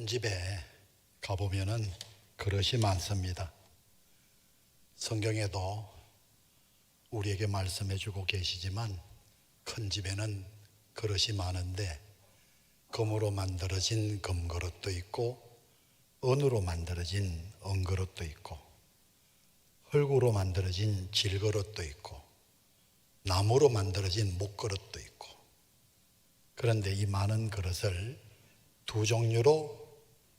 집에 가보면은 그릇이 많습니다. 성경에도 우리에게 말씀해 주고 계시지만 큰 집에는 그릇이 많은데 금으로 만들어진 금그릇도 있고 은으로 만들어진 은그릇도 있고 흙으로 만들어진 질그릇도 있고 나무로 만들어진 목그릇도 있고, 그런데 이 많은 그릇을 두 종류로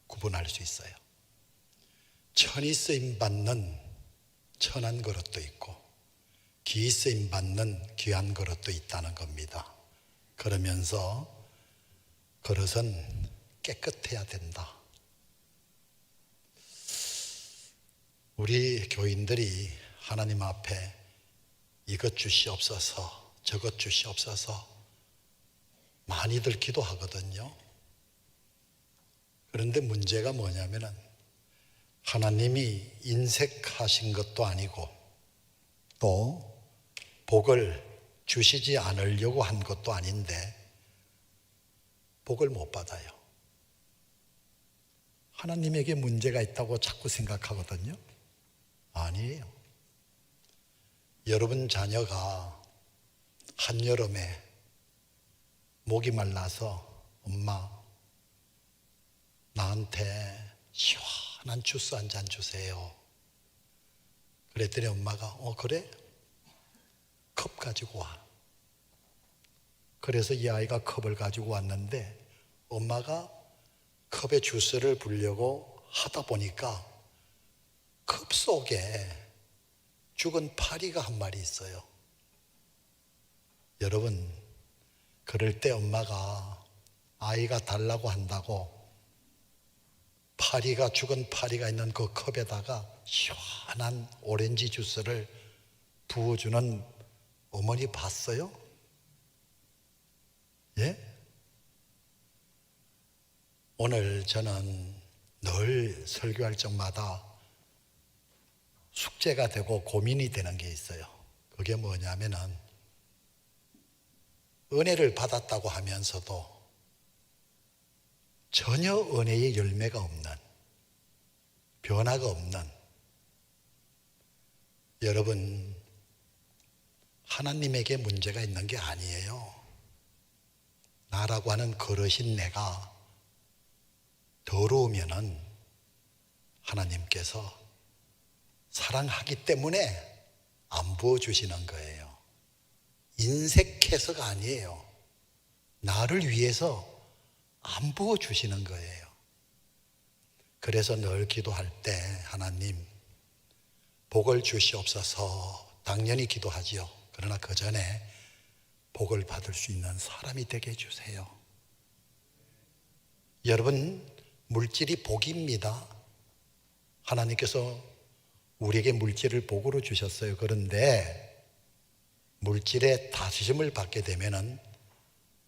구분할 수 있어요. 천이 쓰임 받는 천한 그릇도 있고 귀히 쓰임 받는 귀한 그릇도 있다는 겁니다. 그러면서 그릇은 깨끗해야 된다. 우리 교인들이 하나님 앞에 이것 주시옵소서 저것 주시옵소서 많이들 기도하거든요. 그런데 문제가 뭐냐면은 하나님이 인색하신 것도 아니고 또 복을 주시지 않으려고 한 것도 아닌데 복을 못 받아요. 하나님에게 문제가 있다고 자꾸 생각하거든요. 아니에요. 여러분 자녀가 한여름에 목이 말라서 엄마 나한테 시원한 주스 한 잔 주세요. 그랬더니 엄마가 그래? 컵 가지고 와. 그래서 이 아이가 컵을 가지고 왔는데 엄마가 컵에 주스를 부려고 하다 보니까 컵 속에 죽은 파리가 한 마리 있어요. 여러분, 그럴 때 엄마가 아이가 달라고 한다고 죽은 파리가 있는 그 컵에다가 시원한 오렌지 주스를 부어주는 어머니 봤어요? 예? 오늘 저는 늘 설교할 적마다 숙제가 되고 고민이 되는 게 있어요. 그게 뭐냐면은 은혜를 받았다고 하면서도 전혀 은혜의 열매가 없는, 변화가 없는, 여러분 하나님에게 문제가 있는 게 아니에요. 나라고 하는 그릇인 내가 더러우면은 하나님께서 사랑하기 때문에 안 부어주시는 거예요. 인색해서가 아니에요. 나를 위해서 안 부어주시는 거예요. 그래서 늘 기도할 때 하나님 복을 주시옵소서 당연히 기도하지요. 그러나 그 전에 복을 받을 수 있는 사람이 되게 해주세요. 여러분, 물질이 복입니다. 하나님께서 우리에게 물질을 복으로 주셨어요. 그런데 물질의 다스림을 받게 되면은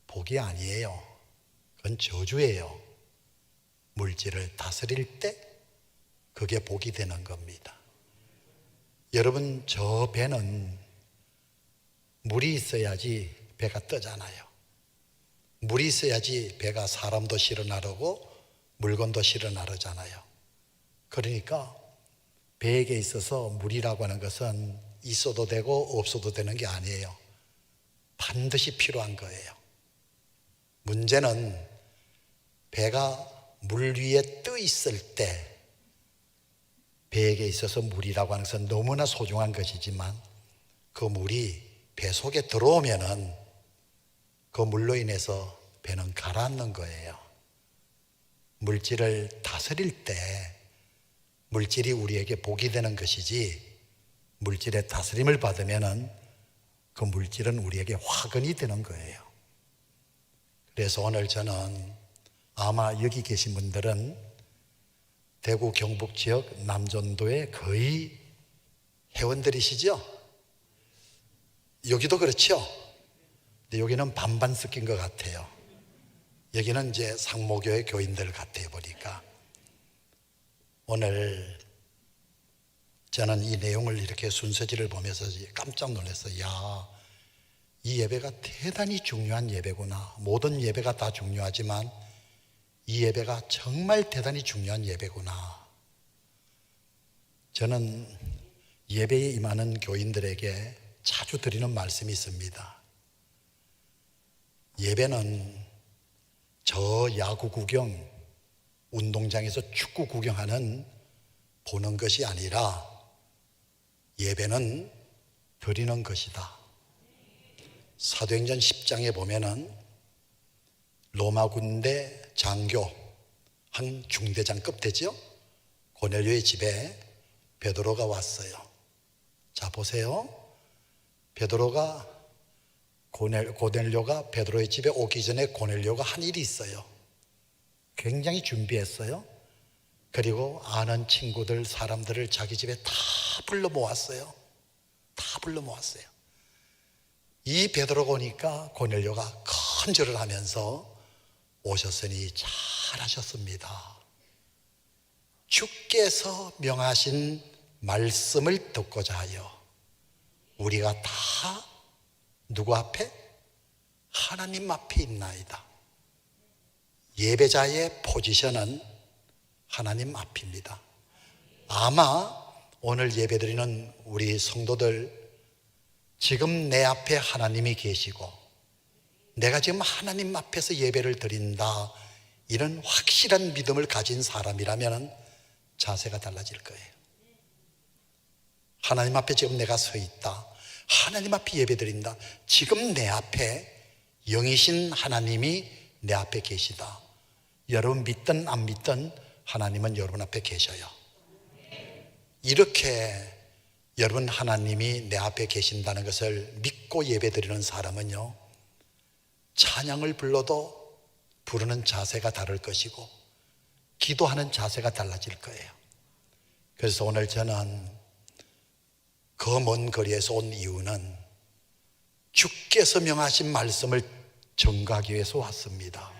복이 아니에요. 그건 저주예요. 물질을 다스릴 때 그게 복이 되는 겁니다. 여러분, 저 배는 물이 있어야지 배가 뜨잖아요. 물이 있어야지 배가 사람도 실어 나르고 물건도 실어 나르잖아요. 그러니까 배에게 있어서 물이라고 하는 것은 있어도 되고 없어도 되는 게 아니에요. 반드시 필요한 거예요. 문제는 배가 물 위에 떠 있을 때 배에게 있어서 물이라고 하는 것은 너무나 소중한 것이지만 그 물이 배 속에 들어오면은 그 물로 인해서 배는 가라앉는 거예요. 물질을 다스릴 때 물질이 우리에게 복이 되는 것이지 물질의 다스림을 받으면은 그 물질은 우리에게 화근이 되는 거예요. 그래서 오늘 저는 아마 여기 계신 분들은 대구 경북 지역 남전도의 거의 회원들이시죠? 여기도 그렇죠? 근데 여기는 반반 섞인 것 같아요. 여기는 이제 상모교회 교인들 같아요, 보니까. 오늘 저는 이 내용을 이렇게 순서지를 보면서 깜짝 놀랐어요. 야, 이 예배가 대단히 중요한 예배구나. 모든 예배가 다 중요하지만 이 예배가 정말 대단히 중요한 예배구나. 저는 예배에 임하는 교인들에게 자주 드리는 말씀이 있습니다. 예배는 저 야구 구경, 운동장에서 축구 구경하는 보는 것이 아니라 예배는 드리는 것이다. 사도행전 10장에 보면은 로마 군대 장교, 한 중대장급 되죠? 고넬료의 집에 베드로가 왔어요. 자, 보세요. 베드로가 고넬료가 베드로의 집에 오기 전에 고넬료가 한 일이 있어요. 굉장히 준비했어요. 그리고 아는 친구들, 사람들을 자기 집에 다 불러 모았어요. 다 불러 모았어요. 이 베드로가 오니까 고넬료가 큰절을 하면서 오셨으니 잘하셨습니다. 주께서 명하신 말씀을 듣고자 하여 우리가 다 누구 앞에? 하나님 앞에 있나이다. 예배자의 포지션은 하나님 앞입니다. 아마 오늘 예배드리는 우리 성도들, 지금 내 앞에 하나님이 계시고 내가 지금 하나님 앞에서 예배를 드린다, 이런 확실한 믿음을 가진 사람이라면 자세가 달라질 거예요. 하나님 앞에 지금 내가 서 있다, 하나님 앞에 예배 드린다, 지금 내 앞에 영이신 하나님이 내 앞에 계시다. 여러분 믿든 안 믿든 하나님은 여러분 앞에 계셔요. 이렇게 여러분 하나님이 내 앞에 계신다는 것을 믿고 예배 드리는 사람은요, 찬양을 불러도 부르는 자세가 다를 것이고 기도하는 자세가 달라질 거예요. 그래서 오늘 저는 그 먼 거리에서 온 이유는 주께서 명하신 말씀을 전가하기 위해서 왔습니다.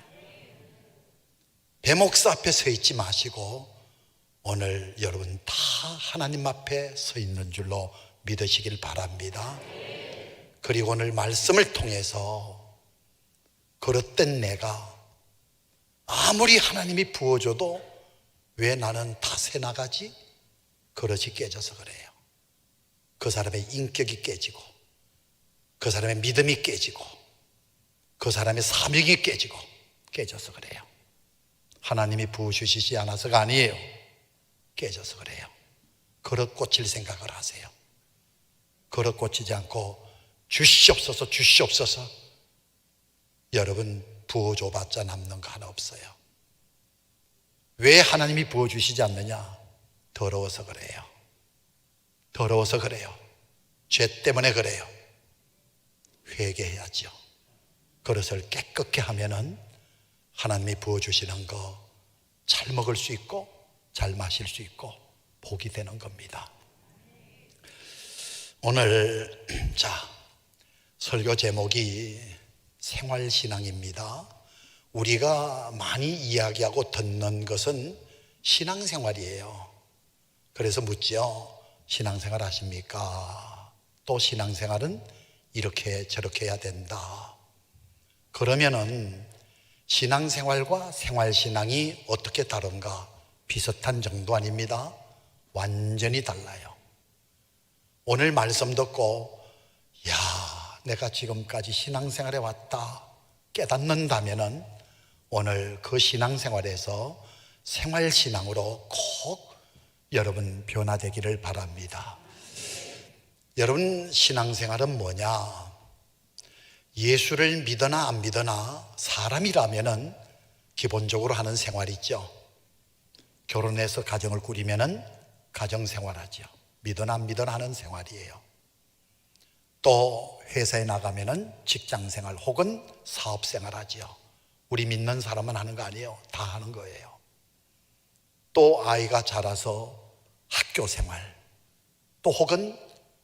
배목사 앞에 서 있지 마시고 오늘 여러분 다 하나님 앞에 서 있는 줄로 믿으시길 바랍니다. 그리고 오늘 말씀을 통해서 그릇된 내가 아무리 하나님이 부어줘도 왜 나는 다 새나가지? 그릇이 깨져서 그래요. 그 사람의 인격이 깨지고 그 사람의 믿음이 깨지고 그 사람의 사명이 깨져서 그래요. 하나님이 부어주시지 않아서가 아니에요. 깨져서 그래요. 그릇 꽂힐 생각을 하세요. 그릇 꽂히지 않고 주시옵소서 주시옵소서, 여러분 부어줘봤자 남는 거 하나 없어요. 왜 하나님이 부어주시지 않느냐? 더러워서 그래요. 더러워서 그래요. 죄 때문에 그래요. 회개해야죠. 그릇을 깨끗게 하면은 하나님이 부어주시는 거 잘 먹을 수 있고 잘 마실 수 있고 복이 되는 겁니다. 오늘 설교 제목이 생활신앙입니다. 우리가 많이 이야기하고 듣는 것은 신앙생활이에요. 그래서 묻지요. 신앙생활 하십니까? 또 신앙생활은 이렇게 저렇게 해야 된다. 그러면은 신앙생활과 생활신앙이 어떻게 다른가? 비슷한 정도 아닙니다. 완전히 달라요. 오늘 말씀 듣고 내가 지금까지 신앙생활에 왔다 깨닫는다면은 오늘 그 신앙생활에서 생활신앙으로 꼭 여러분 변화되기를 바랍니다. 여러분 신앙생활은 뭐냐? 예수를 믿으나 안 믿으나 사람이라면은 기본적으로 하는 생활이 있죠. 결혼해서 가정을 꾸리면은 가정생활하죠. 믿으나 안 믿으나 하는 생활이에요. 또 회사에 나가면은 직장생활 혹은 사업생활하죠. 우리 믿는 사람은 하는 거 아니에요. 다 하는 거예요. 또 아이가 자라서 학교생활, 또 혹은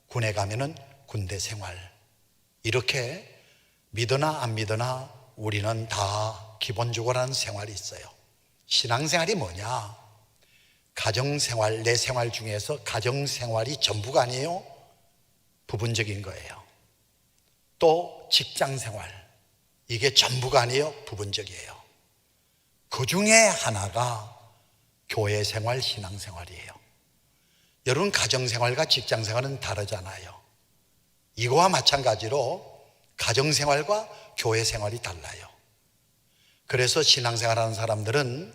군에 가면은 군대생활, 이렇게 믿으나 안 믿으나 우리는 다 기본적으로 하는 생활이 있어요. 신앙생활이 뭐냐? 가정생활, 내 생활 중에서 가정생활이 전부가 아니에요. 부분적인 거예요. 또 직장생활, 이게 전부가 아니에요. 부분적이에요. 그 중에 하나가 교회 생활, 신앙 생활이에요. 여러분, 가정생활과 직장생활은 다르잖아요. 이거와 마찬가지로 가정생활과 교회 생활이 달라요. 그래서 신앙생활하는 사람들은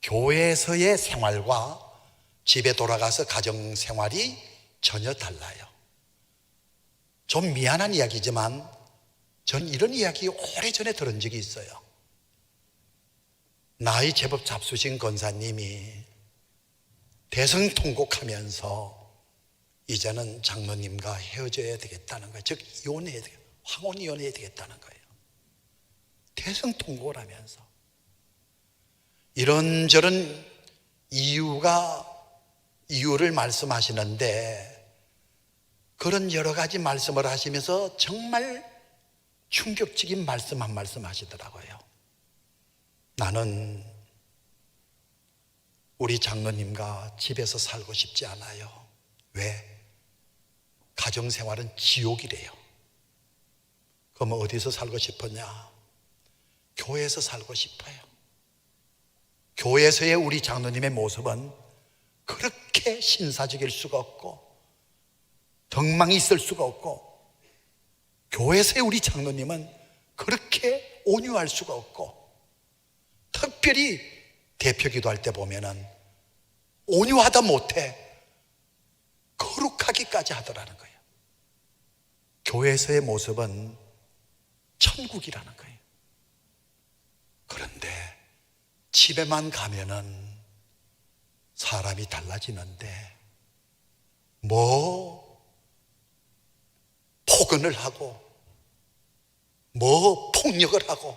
교회에서의 생활과 집에 돌아가서 가정생활이 전혀 달라요. 좀 미안한 이야기지만 전 이런 이야기 오래전에 들은 적이 있어요. 나이 제법 잡수신 권사님이 대성통곡하면서 이제는 장로님과 헤어져야 되겠다는 거예요. 즉 이혼해야 되겠다, 황혼 이혼해야 되겠다는 거예요. 대성통곡을 하면서 이런저런 이유를 말씀하시는데, 그런 여러 가지 말씀을 하시면서 정말 충격적인 말씀 한 말씀 하시더라고요. 나는 우리 장로님과 집에서 살고 싶지 않아요. 왜? 가정생활은 지옥이래요. 그럼 어디서 살고 싶었냐? 교회에서 살고 싶어요. 교회에서의 우리 장로님의 모습은 그렇게 신사적일 수가 없고 덕망이 있을 수가 없고, 교회에서의 우리 장로님은 그렇게 온유할 수가 없고, 특별히 대표 기도할 때 보면은 온유하다 못해 거룩하기까지 하더라는 거예요. 교회에서의 모습은 천국이라는 거예요. 그런데 집에만 가면은 사람이 달라지는데 뭐 폭언을 하고 뭐 폭력을 하고,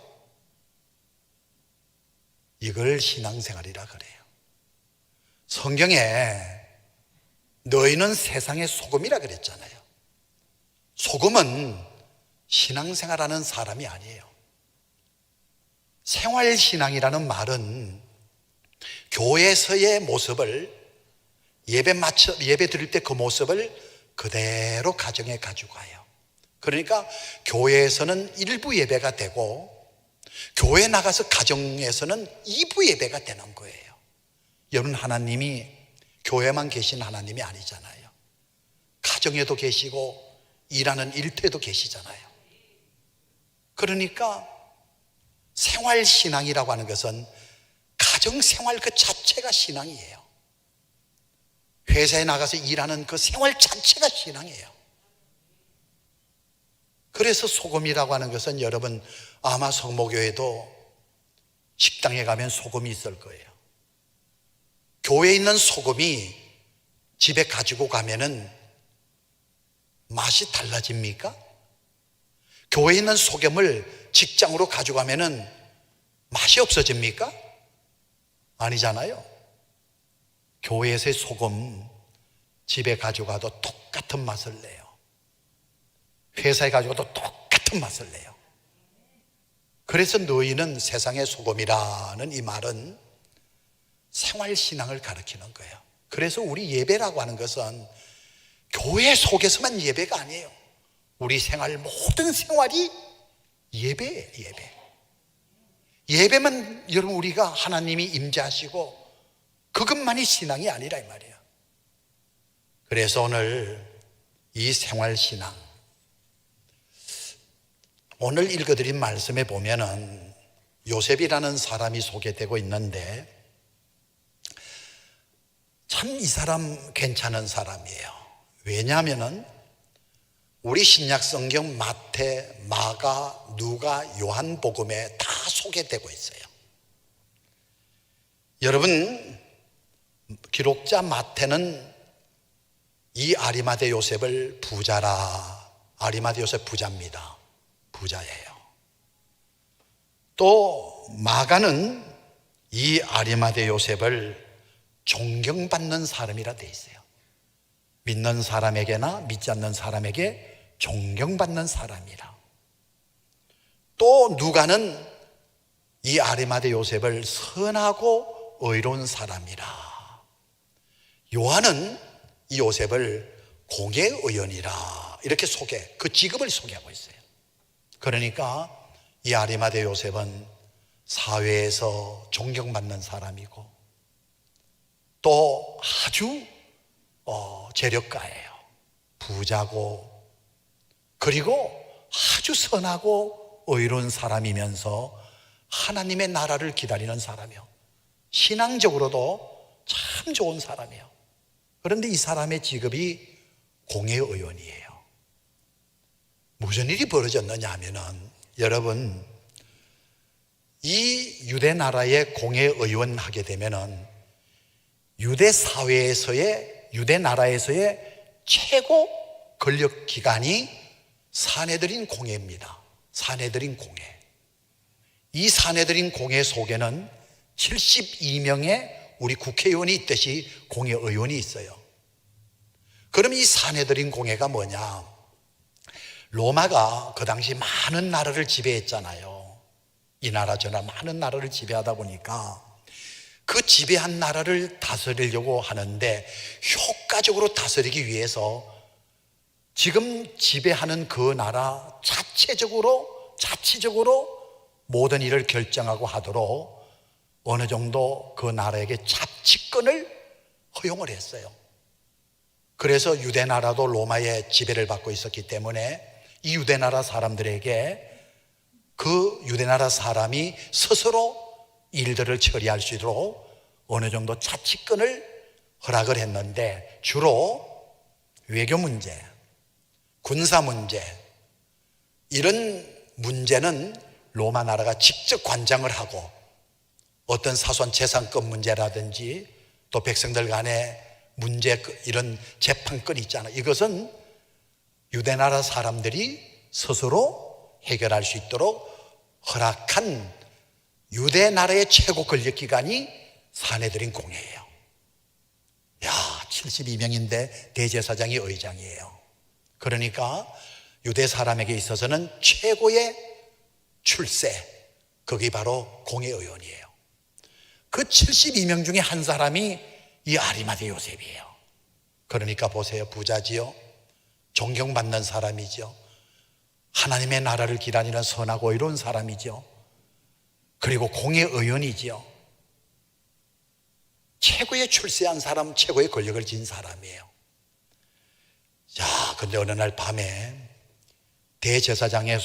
이걸 신앙생활이라 그래요. 성경에 너희는 세상의 소금이라 그랬잖아요. 소금은 신앙생활하는 사람이 아니에요. 생활신앙이라는 말은 교회에서의 모습을 예배 드릴 때 그 모습을 그대로 가정에 가지고 가요. 그러니까 교회에서는 일부 예배가 되고 교회 나가서 가정에서는 2부 예배가 되는 거예요. 여러분, 하나님이 교회만 계신 하나님이 아니잖아요. 가정에도 계시고 일하는 일터에도 계시잖아요. 그러니까 생활신앙이라고 하는 것은 가정생활 그 자체가 신앙이에요. 회사에 나가서 일하는 그 생활 자체가 신앙이에요. 그래서 소금이라고 하는 것은, 여러분 아마 성모교회도 식당에 가면 소금이 있을 거예요. 교회에 있는 소금이 집에 가지고 가면은 맛이 달라집니까? 교회에 있는 소금을 직장으로 가져가면은 맛이 없어집니까? 아니잖아요. 교회에서의 소금 집에 가져가도 똑같은 맛을 내요. 회사에 가져가도 똑같은 맛을 내요. 그래서 너희는 세상의 소금이라는 이 말은 생활신앙을 가리키는 거예요. 그래서 우리 예배라고 하는 것은 교회 속에서만 예배가 아니에요. 우리 생활, 모든 생활이 예배예요. 예배만 여러분 우리가 하나님이 임재하시고 그것만이 신앙이 아니라 이 말이에요. 그래서 오늘 이 생활신앙, 오늘 읽어드린 말씀에 보면은 요셉이라는 사람이 소개되고 있는데, 참 이 사람 괜찮은 사람이에요. 왜냐하면은 우리 신약 성경 마태, 마가, 누가, 요한복음에 다 소개되고 있어요. 여러분, 기록자 마태는 이 아리마대 요셉을 부자라, 아리마대 요셉 부자입니다. 부자예요. 또 마가는 이 아리마대 요셉을 존경받는 사람이라 돼 있어요. 믿는 사람에게나 믿지 않는 사람에게 존경받는 사람이라. 또 누가는 이 아리마대 요셉을 선하고 의로운 사람이라. 요한은 이 요셉을 공회의원이라 이렇게 그 직업을 소개하고 있어요. 그러니까 이 아리마대 요셉은 사회에서 존경받는 사람이고 또 아주 재력가예요. 부자고 그리고 아주 선하고 의로운 사람이면서 하나님의 나라를 기다리는 사람이요, 신앙적으로도 참 좋은 사람이에요. 그런데 이 사람의 직업이 공회의원이에요. 무슨 일이 벌어졌느냐 하면은, 여러분, 이 유대 나라의 공회의원 하게 되면은 유대 사회에서의, 유대 나라에서의 최고 권력 기관이 사내들인 공회입니다. 사내들인 공회. 이 사내들인 공회 속에는 72명의 우리 국회의원이 있듯이 공회의원이 있어요. 그럼 이 사내들인 공회가 뭐냐? 로마가 그 당시 많은 나라를 지배했잖아요. 이 나라 저 나라 많은 나라를 지배하다 보니까 그 지배한 나라를 다스리려고 하는데 효과적으로 다스리기 위해서 지금 지배하는 그 나라 자치적으로 모든 일을 결정하고 하도록 어느 정도 그 나라에게 자치권을 허용을 했어요. 그래서 유대 나라도 로마의 지배를 받고 있었기 때문에 이 유대 나라 사람들에게 그 유대 나라 사람이 스스로 일들을 처리할 수 있도록 어느 정도 자치권을 허락을 했는데, 주로 외교 문제, 군사 문제, 이런 문제는 로마 나라가 직접 관장을 하고, 어떤 사소한 재산권 문제라든지 또 백성들 간의 문제, 이런 재판권 있잖아요. 이것은 유대 나라 사람들이 스스로 해결할 수 있도록 허락한 유대 나라의 최고 권력 기관이 사내들인 공회예요. 야, 72명인데 대제사장이 의장이에요. 그러니까 유대 사람에게 있어서는 최고의 출세, 그게 바로 공회의원이에요. 그 72명 중에 한 사람이 이 아리마대 요셉이에요. 그러니까 보세요, 부자지요, 존경받는 사람이죠, 하나님의 나라를 기다리는 선하고 의로운 사람이죠, 그리고 공회의원이죠. 최고의 출세한 사람, 최고의 권력을 진 사람이에요. 자, 근데 어느 날 밤에 대제사장의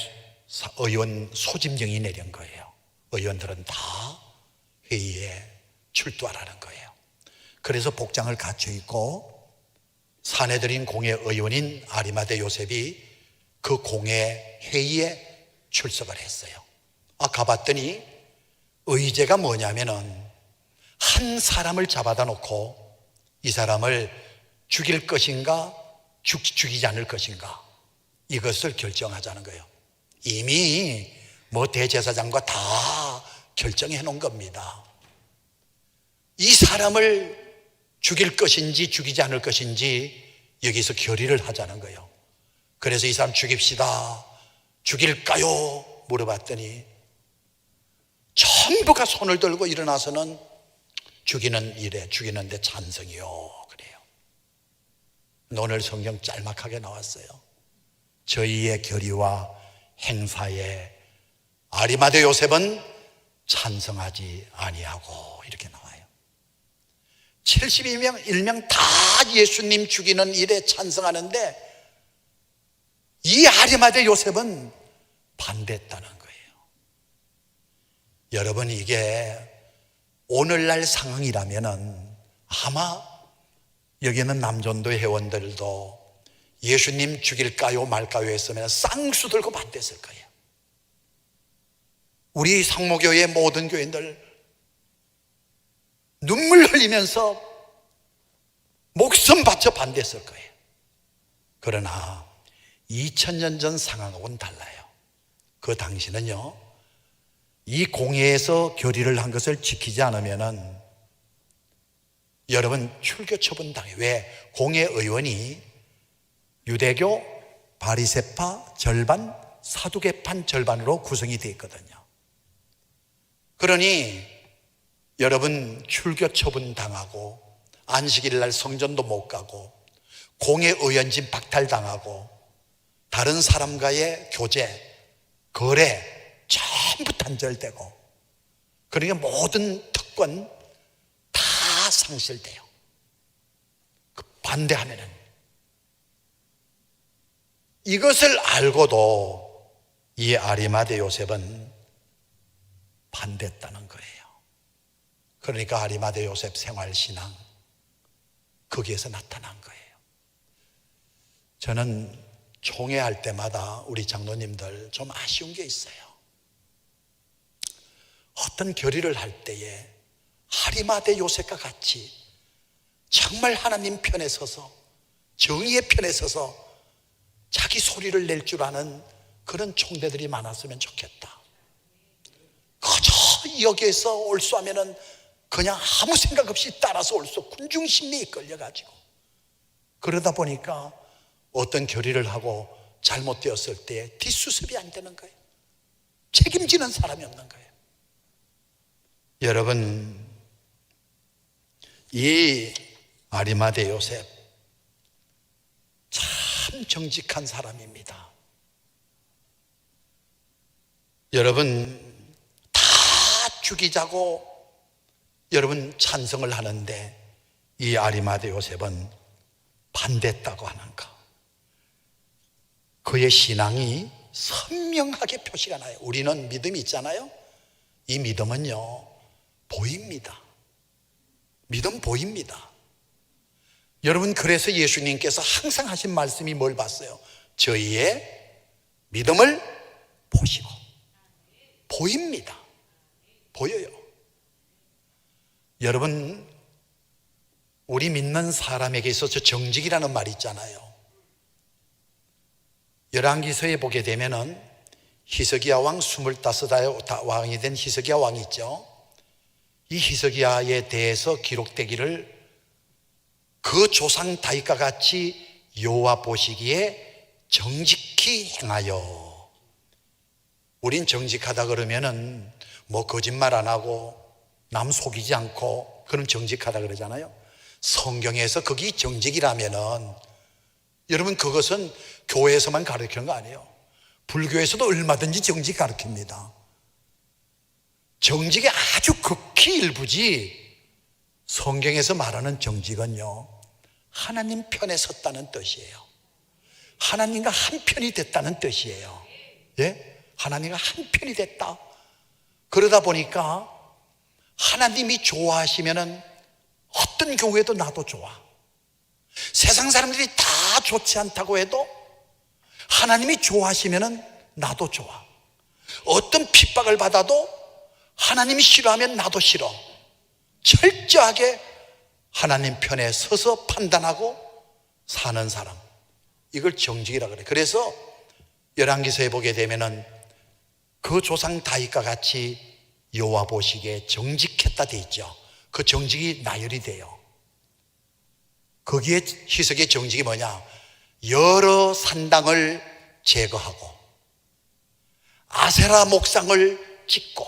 의원 소집령이 내린 거예요. 의원들은 다 회의에 출두하라는 거예요. 그래서 복장을 갖춰 입고 사내들인 공회 의원인 아리마대 요셉이 그 공회 회의에 출석을 했어요. 가봤더니 의제가 뭐냐면은 한 사람을 잡아다 놓고 이 사람을 죽일 것인가 죽이지 않을 것인가, 이것을 결정하자는 거예요. 이미 대제사장과 다 결정해 놓은 겁니다. 이 사람을 죽일 것인지 죽이지 않을 것인지 여기서 결의를 하자는 거예요. 그래서 이 사람 죽입시다, 죽일까요? 물어봤더니 전부가 손을 들고 일어나서는 죽이는 일에, 죽이는데 찬성이요, 그래요. 오늘 성경 짤막하게 나왔어요. 저희의 결의와 행사에 아리마대 요셉은 찬성하지 아니하고, 이렇게 나와요. 72명, 1명 다 예수님 죽이는 일에 찬성하는데 이 아리마대 요셉은 반대했다는 거예요. 여러분, 이게 오늘날 상황이라면은 아마 여기는 남전도 회원들도 예수님 죽일까요 말까요 했으면 쌍수 들고 반대했을 거예요. 우리 상모교회 모든 교인들 눈물 흘리면서 목숨 바쳐 반대했을 거예요. 그러나 2000년 전 상황하고는 달라요. 그 당시는요, 이 공회에서 결의를 한 것을 지키지 않으면은 여러분 출교 처분당해요. 왜? 공회의원이 유대교 바리새파 절반, 사두개판 절반으로 구성이 되어 있거든요. 그러니 여러분 출교 처분당하고 안식일 날 성전도 못 가고 공회의원직 박탈당하고 다른 사람과의 교제, 거래 전부 단절되고 그러니까 모든 특권 다 상실돼요. 그 반대하면은. 이것을 알고도 이 아리마대 요셉은 반대했다는 거예요. 그러니까 아리마대 요셉 생활신앙, 거기에서 나타난 거예요. 저는 총회할 때마다 우리 장로님들 좀 아쉬운 게 있어요. 어떤 결의를 할 때에 아리마대 요셉과 같이 정말 하나님 편에 서서 정의의 편에 서서 자기 소리를 낼 줄 아는 그런 총대들이 많았으면 좋겠다. 그저 여기에서 올수하면은 그냥 아무 생각 없이 따라서 올수, 군중심리에 끌려가지고, 그러다 보니까 어떤 결의를 하고 잘못되었을 때 뒷수습이 안 되는 거예요. 책임지는 사람이 없는 거예요. 여러분, 이 아리마대 요셉 참 정직한 사람입니다. 여러분, 다 죽이자고 여러분 찬성을 하는데 이 아리마대 요셉은 반대했다고 하는 거. 그의 신앙이 선명하게 표시가 나요. 우리는 믿음이 있잖아요. 이 믿음은요, 보입니다. 믿음 보입니다. 여러분, 그래서 예수님께서 항상 하신 말씀이 뭘 봤어요? 저희의 믿음을 보시고. 보입니다. 보여요. 여러분, 우리 믿는 사람에게 있어서 정직이라는 말이 있잖아요. 열왕기서에 보게 되면은 히스기야 왕 25왕이 된 히스기야 왕이 있죠. 이 히스기야에 대해서 기록되기를 그 조상 다윗과 같이 여호와 보시기에 정직히 행하여. 우린 정직하다 그러면은 뭐 거짓말 안 하고 남 속이지 않고 그럼 정직하다 그러잖아요. 성경에서 거기 정직이라면은 여러분, 그것은 교회에서만 가르치는 거 아니에요. 불교에서도 얼마든지 정직 가르칩니다. 정직이 아주 극히 일부지, 성경에서 말하는 정직은요, 하나님 편에 섰다는 뜻이에요. 하나님과 한 편이 됐다는 뜻이에요. 예? 하나님과 한 편이 됐다. 그러다 보니까 하나님이 좋아하시면은 어떤 교회도 나도 좋아. 세상 사람들이 다 좋지 않다고 해도 하나님이 좋아하시면은 나도 좋아. 어떤 핍박을 받아도 하나님이 싫어하면 나도 싫어. 철저하게 하나님 편에 서서 판단하고 사는 사람, 이걸 정직이라 그래. 그래서 열왕기서에 보게 되면은 그 조상 다윗과 같이 여호와 보시기에 정직했다 돼 있죠. 그 정직이 나열이 돼요. 거기에 히스기야의 정직이 뭐냐? 여러 산당을 제거하고 아세라 목상을 찍고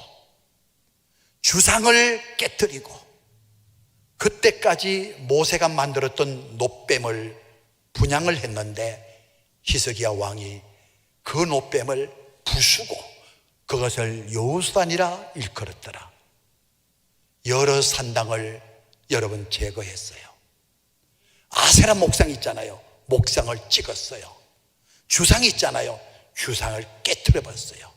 주상을 깨뜨리고, 그때까지 모세가 만들었던 놋뱀을 분양을 했는데 히스기야 왕이 그 놋뱀을 부수고 그것을 여호수아니라 일컬었더라. 여러 산당을 여러분 제거했어요. 아세라 목상 있잖아요. 목상을 찍었어요. 주상 있잖아요. 주상을 깨뜨려 버렸어요.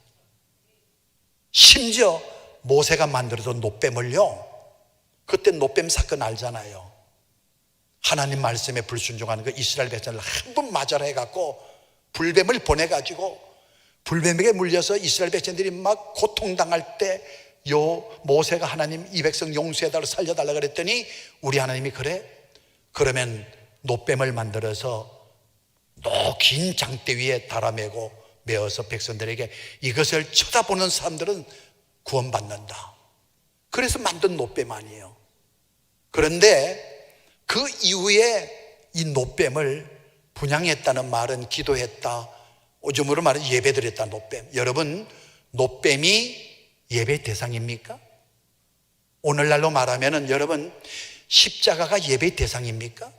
심지어 모세가 만들어둔 놋뱀을요, 그때 놋뱀 사건 알잖아요. 하나님 말씀에 불순종하는 그 이스라엘 백성을 한 번 맞아라 해갖고 불뱀을 보내가지고 불뱀에게 물려서 이스라엘 백성들이 막 고통당할 때 요 모세가 하나님 이 백성 용서해달라 살려달라 그랬더니 우리 하나님이 그래? 그러면 놋뱀을 만들어서 긴 장대 위에 달아매고 메어서 백성들에게 이것을 쳐다보는 사람들은 구원받는다. 그래서 만든 놋뱀 아니에요. 그런데 그 이후에 이 놋뱀을 분양했다는 말은 기도했다, 요즘으로 말하면 예배드렸다. 놋뱀. 여러분, 놋뱀이 예배 대상입니까? 오늘날로 말하면은 여러분, 십자가가 예배 대상입니까?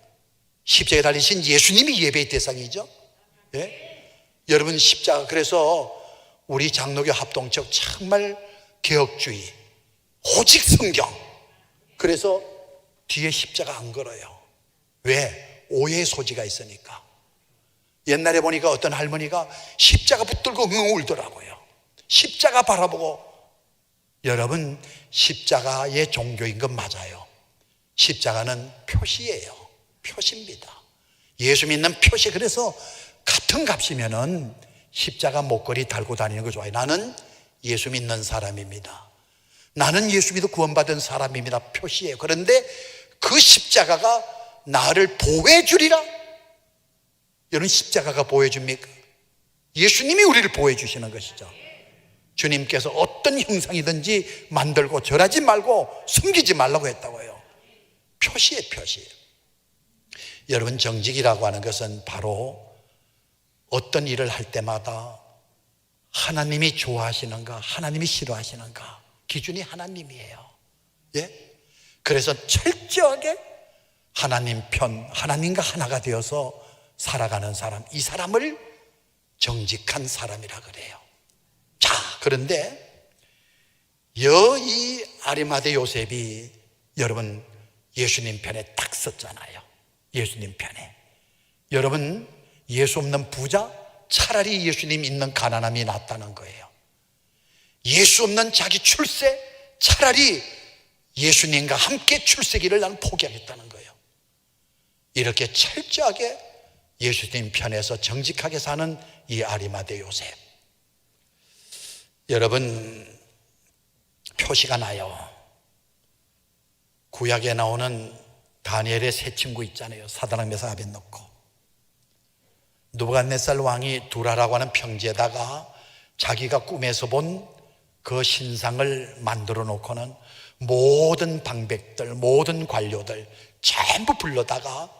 십자가에 달리신 예수님이 예배 대상이죠. 예? 여러분, 십자가, 그래서 우리 장로교 합동체 정말 개혁주의, 오직 성경. 그래서 뒤에 십자가 안 걸어요. 왜? 오해의 소지가 있으니까. 옛날에 보니까 어떤 할머니가 십자가 붙들고 엉엉 울더라고요. 십자가 바라보고. 여러분, 십자가의 종교인 건 맞아요. 십자가는 표시예요. 표시입니다. 예수 믿는 표시. 그래서 같은 값이면은 십자가 목걸이 달고 다니는 거 좋아요. 나는 예수 믿는 사람입니다. 나는 예수 믿어 구원받은 사람입니다. 표시예요. 그런데 그 십자가가 나를 보호해 주리라. 여러분, 십자가가 보호해 줍니까? 예수님이 우리를 보호해 주시는 것이죠. 주님께서 어떤 형상이든지 만들고 절하지 말고 숨기지 말라고 했다고요. 표시예요, 표시. 여러분, 정직이라고 하는 것은 바로 어떤 일을 할 때마다 하나님이 좋아하시는가, 하나님이 싫어하시는가, 기준이 하나님이에요. 예? 그래서 철저하게 하나님 편, 하나님과 하나가 되어서 살아가는 사람, 이 사람을 정직한 사람이라 그래요. 자, 그런데 이 아리마대 요셉이 여러분 예수님 편에 딱 섰잖아요. 예수님 편에. 여러분, 예수 없는 부자, 차라리 예수님 있는 가난함이 낫다는 거예요. 예수 없는 자기 출세, 차라리 예수님과 함께 출세기를 나는 포기하겠다는 거예요. 이렇게 철저하게 예수님 편에서 정직하게 사는 이 아리마대 요셉. 여러분, 표시가 나요. 구약에 나오는 다니엘의 세 친구 있잖아요. 사드락 메삭 아벳느고. 느부갓네살 왕이 두라라고 하는 평지에다가 자기가 꿈에서 본 그 신상을 만들어 놓고는 모든 방백들, 모든 관료들 전부 불러다가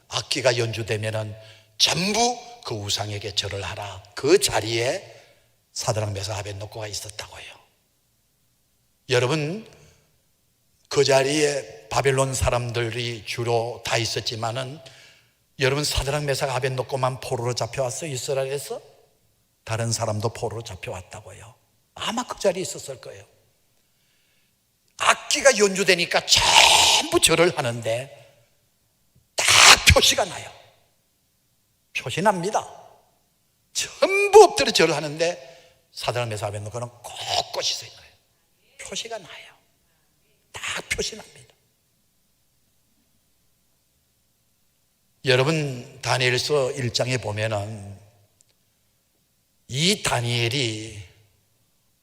악기가 연주되면은 전부 그 우상에게 절을 하라. 그 자리에 사드락 메삭 아벳느고가 있었다고요. 여러분, 그 자리에 바벨론 사람들이 주로 다 있었지만은 여러분, 사드락 메삭 아벳느고만 포로로 잡혀왔어요. 이스라엘에서. 다른 사람도 포로로 잡혀왔다고요. 아마 그 자리에 있었을 거예요. 악기가 연주되니까 전부 절을 하는데 딱 표시가 나요. 표시 납니다. 전부 엎드려 절을 하는데 사드락 메삭 아벳느고는 꼿꼿이 서 있는 거예요. 표시가 나요. 딱 표시 납니다. 여러분, 다니엘서 1장에 보면은 이 다니엘이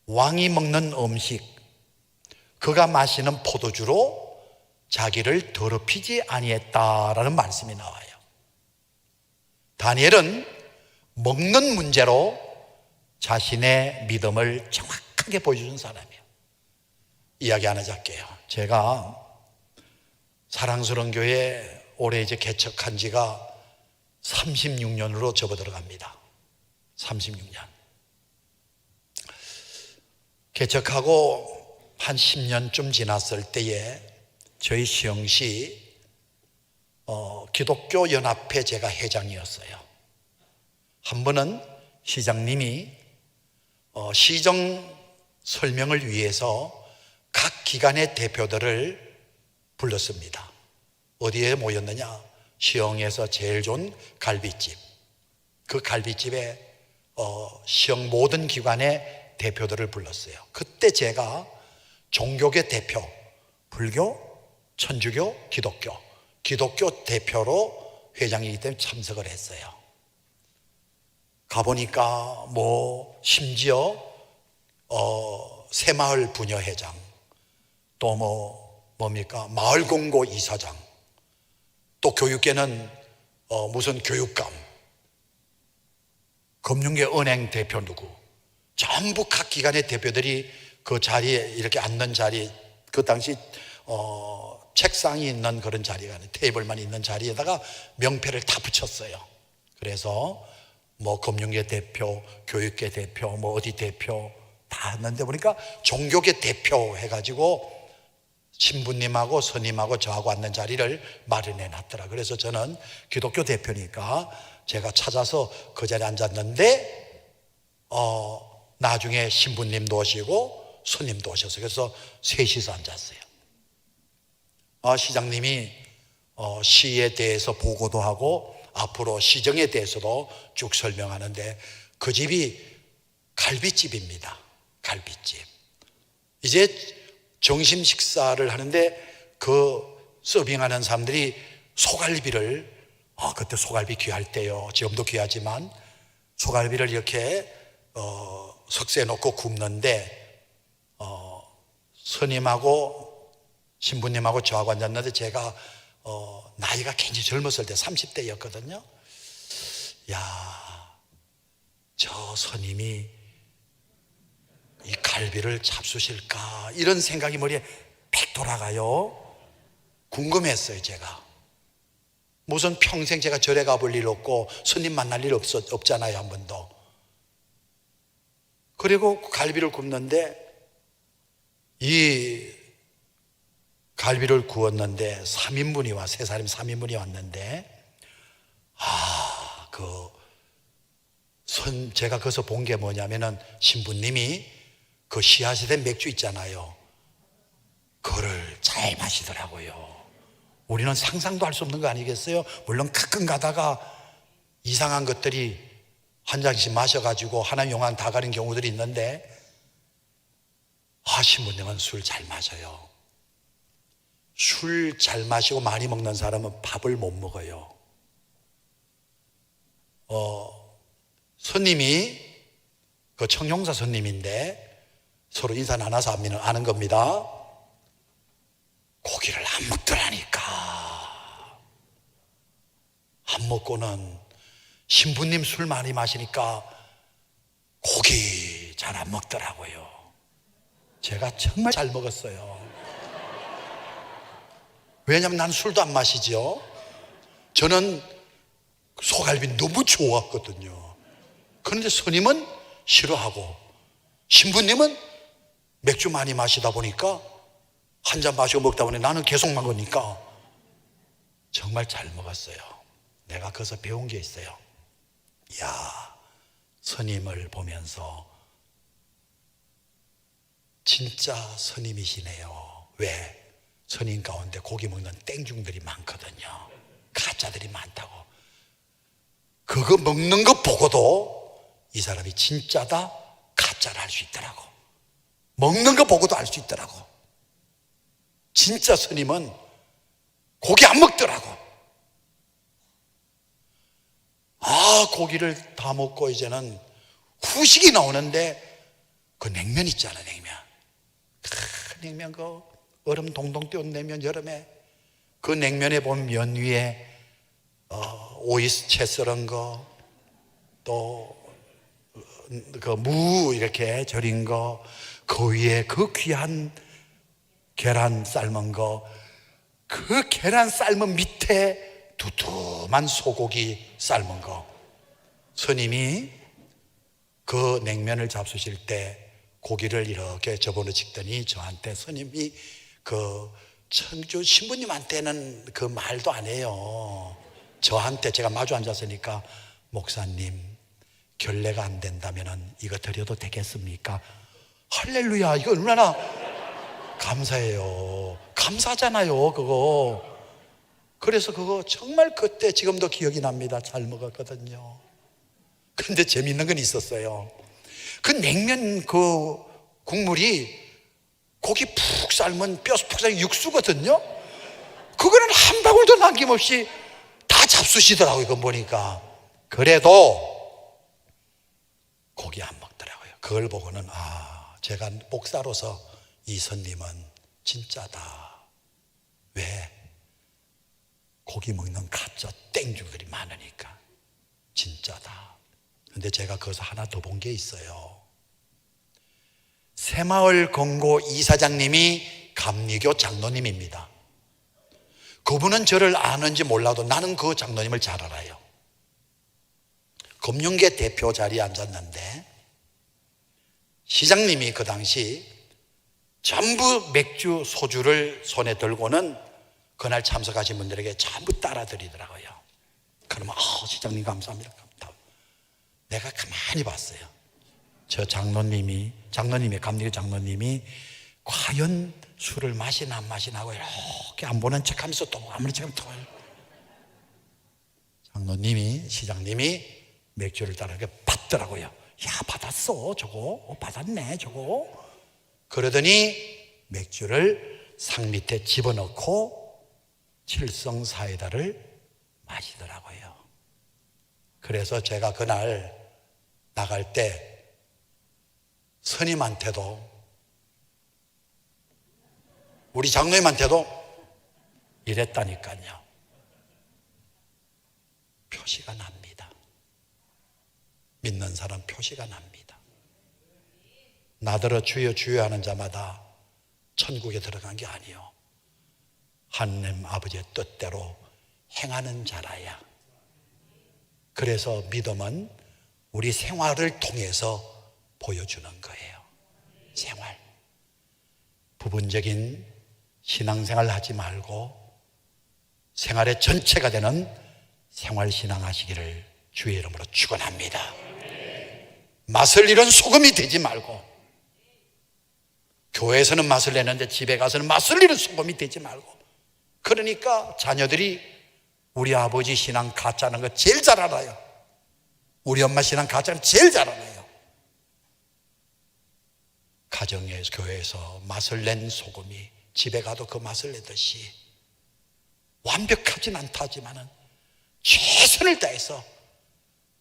왕이 먹는 음식, 그가 마시는 포도주로 자기를 더럽히지 아니했다라는 말씀이 나와요. 다니엘은 먹는 문제로 자신의 믿음을 정확하게 보여주는 사람이에요. 이야기 하나 할게요. 제가 사랑스러운 교회 올해 이제 개척한 지가 36년으로 접어들어갑니다. 36년. 개척하고 한 10년쯤 지났을 때에 저희 시흥시 기독교 연합회 제가 회장이었어요. 한 번은 시장님이 시정 설명을 위해서 각 기관의 대표들을 불렀습니다. 어디에 모였느냐? 시흥에서 제일 좋은 갈비집. 그 갈비집에 시흥 모든 기관의 대표들을 불렀어요. 그때 제가 종교계 대표, 불교, 천주교, 기독교 대표로 회장이기 때문에 참석을 했어요. 가보니까 심지어 새마을 부녀회장, 또 마을공고 이사장, 또 교육계는 무슨 교육감, 금융계 은행 대표 누구, 전부 각 기관의 대표들이 그 자리에 이렇게 앉는 자리, 그 당시 책상이 있는 그런 자리가 아니라 테이블만 있는 자리에다가 명패를 다 붙였어요. 그래서 금융계 대표, 교육계 대표, 어디 대표 다 했는데 보니까 종교계 대표 해가지고 신부님하고 스님하고 저하고 앉는 자리를 마련해 놨더라. 그래서 저는 기독교 대표니까 제가 찾아서 그 자리에 앉았는데 나중에 신부님도 오시고 손님도 오셨어요. 그래서 셋이서 앉았어요. 시장님이 시에 대해서 보고도 하고 앞으로 시정에 대해서도 쭉 설명하는데, 그 집이 갈비집입니다. 갈비집. 이제 점심 식사를 하는데 그 서빙하는 사람들이 소갈비를, 그때 소갈비 귀할 때요. 지금도 귀하지만 소갈비를 이렇게 석쇠에 놓고 굽는데, 스님하고 신부님하고 저하고 앉았는데, 제가 나이가 굉장히 젊었을 때 30대였거든요. 야, 저 스님이 이 갈비를 잡수실까, 이런 생각이 머리에 팩 돌아가요. 궁금했어요. 제가 무슨 평생 제가 절에 가볼 일 없고 스님 만날 일 없잖아요, 한 번도. 그리고 갈비를 굽는데, 이 갈비를 구웠는데 3인분이 세 사람이 3인분이 왔는데, 제가 거기서 본 게 뭐냐면은, 신부님이 그 씨앗이 맥주 있잖아요, 그거를 잘 마시더라고요. 우리는 상상도 할 수 없는 거 아니겠어요? 물론 가끔 가다가 이상한 것들이 한 잔씩 마셔가지고 하나님 영광 다 가는 경우들이 있는데, 신부님은 술 잘 마셔요. 술 잘 마시고 많이 먹는 사람은 밥을 못 먹어요. 손님이 그 청룡사 손님인데 서로 인사 나눠서 아는 겁니다. 고기를 안 먹더라니까. 안 먹고는 신부님 술 많이 마시니까 고기 잘 안 먹더라고요. 제가 정말 잘 먹었어요. 왜냐하면 난 술도 안 마시죠. 저는 소갈비 너무 좋았거든요. 그런데 스님은 싫어하고 신부님은 맥주 많이 마시다 보니까 한 잔 마시고 먹다 보니 나는 계속 먹으니까 정말 잘 먹었어요. 내가 거기서 배운 게 있어요. 스님을 보면서 진짜 스님이시네요. 왜? 스님 가운데 고기 먹는 땡중들이 많거든요. 가짜들이 많다고. 그거 먹는 거 보고도 이 사람이 진짜다, 가짜를 알 수 있더라고. 먹는 거 보고도 알 수 있더라고. 진짜 스님은 고기 안 먹더라고. 고기를 다 먹고 이제는 후식이 나오는데, 그 냉면 있잖아, 냉면 그 얼음 동동 띄운 냉면, 여름에 그 냉면에 보면 면 위에 오이채 썰은 거, 또 그 무 이렇게 절인 거, 그 위에 그 귀한 계란 삶은 거, 그 계란 삶은 밑에 두툼한 소고기 삶은 거. 스님이 그 냉면을 잡수실 때 고기를 이렇게 접어넣으시더니 저한테 스님이 그 청주 신부님한테는 그 말도 안 해요. 저한테, 제가 마주 앉았으니까, 목사님 결례가 안 된다면 이거 드려도 되겠습니까? 할렐루야, 이거 얼마나 감사해요. 감사잖아요, 그거. 그래서 그거 정말 그때 지금도 기억이 납니다. 잘 먹었거든요. 그런데 재미있는 건 있었어요. 그 냉면 그 국물이 고기 푹 삶은 뼈 푹 삶은 육수거든요. 그거는 한 방울도 남김없이 다 잡수시더라고요. 이거 보니까. 그래도 고기 안 먹더라고요. 그걸 보고는 제가 목사로서 이 스님은 진짜다. 왜? 고기 먹는 가짜 땡중들이 많으니까 진짜다. 근데 제가 거기서 하나 더 본 게 있어요. 새마을 금고 이사장님이 감리교 장로님입니다. 그분은 저를 아는지 몰라도 나는 그 장로님을 잘 알아요. 금융계 대표 자리에 앉았는데, 시장님이 그 당시 전부 맥주, 소주를 손에 들고는 그날 참석하신 분들에게 전부 따라드리더라고요. 그러면 시장님 감사합니다. 내가 가만히 봤어요. 저 장로님의 감리교 장로님이 과연 술을 마시나 안 마시나 하고 이렇게 안 보는 척하면서 또 아무리 척하면 또 장로님이, 시장님이 맥주를 따르게 받더라고요. 야, 받았어 저거. 받았네 저거. 그러더니 맥주를 상 밑에 집어넣고 칠성 사이다를 마시더라고요. 그래서 제가 그날 나갈 때 스님한테도 우리 장로님한테도 이랬다니까요. 표시가 납니다. 믿는 사람 표시가 납니다. 나더러 주여 주여 하는 자마다 천국에 들어간 게 아니요, 하느님 아버지의 뜻대로 행하는 자라야. 그래서 믿음은 우리 생활을 통해서 보여주는 거예요. 생활. 부분적인 신앙생활 하지 말고 생활의 전체가 되는 생활신앙 하시기를 주의 이름으로 축원합니다. 맛을 잃은 소금이 되지 말고, 교회에서는 맛을 내는데 집에 가서는 맛을 잃은 소금이 되지 말고. 그러니까 자녀들이 우리 아버지 신앙 가짜는 거 제일 잘 알아요. 우리 엄마 신앙 가짜는 제일 잘 알아요. 가정에서, 교회에서 맛을 낸 소금이 집에 가도 그 맛을 내듯이 완벽하진 않다지만은 최선을 다해서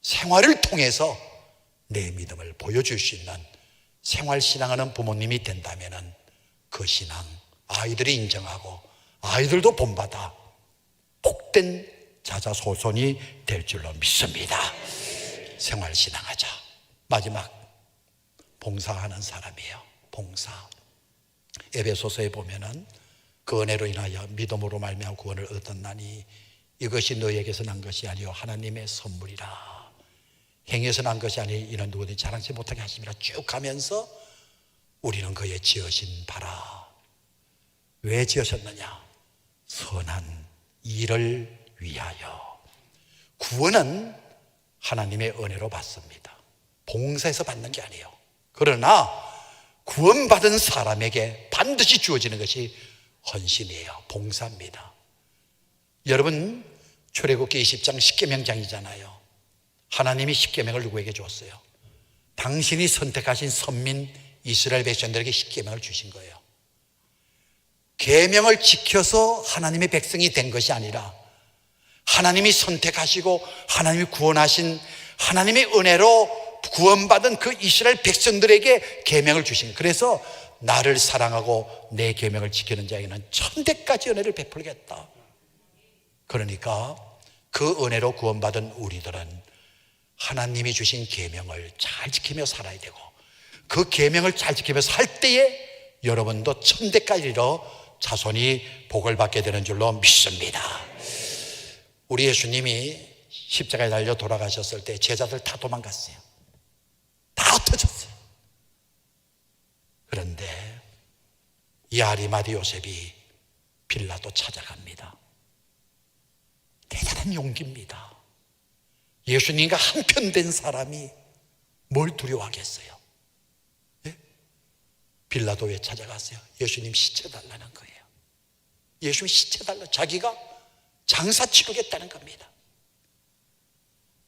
생활을 통해서 내 믿음을 보여줄 수 있는 생활신앙하는 부모님이 된다면은 그 신앙 아이들이 인정하고 아이들도 본받아 복된 자자손손이 될 줄로 믿습니다. 생활신앙하자. 마지막, 봉사하는 사람이에요. 봉사. 에베소서에 보면은 그 은혜로 인하여 믿음으로 말미암아 구원을 얻었나니 이것이 너희에게서 난 것이 아니요 하나님의 선물이라. 행위에서 난 것이 아니 이는 누구든지 자랑치 못하게 하심이라. 쭉 가면서 우리는 그의 지으신 바라. 왜 지으셨느냐? 선한 일을 위하여. 구원은 하나님의 은혜로 받습니다. 봉사해서 받는 게 아니에요. 그러나 구원받은 사람에게 반드시 주어지는 것이 헌신이에요. 봉사입니다. 여러분, 출애굽기 20장 10계명장이잖아요. 하나님이 10계명을 누구에게 줬어요? 당신이 선택하신 선민 이스라엘 백성들에게 10계명을 주신 거예요. 계명을 지켜서 하나님의 백성이 된 것이 아니라 하나님이 선택하시고 하나님이 구원하신 하나님의 은혜로 구원받은 그 이스라엘 백성들에게 계명을 주신 거예요. 그래서 나를 사랑하고 내 계명을 지키는 자에게는 천대까지 은혜를 베풀겠다. 그러니까 그 은혜로 구원받은 우리들은 하나님이 주신 계명을 잘 지키며 살아야 되고, 그 계명을 잘 지키며 살 때에 여러분도 천대까지 이르러 자손이 복을 받게 되는 줄로 믿습니다. 우리 예수님이 십자가에 달려 돌아가셨을 때 제자들 다 도망갔어요. 다 흩어졌어요. 그런데 이 아리마대 요셉이 빌라도 찾아갑니다. 대단한 용기입니다. 예수님과 한편 된 사람이 뭘 두려워하겠어요? 예? 빌라도에 찾아갔어요. 예수님 시체 달라는 거예요. 예수님 시체 달라. 자기가 장사 치르겠다는 겁니다.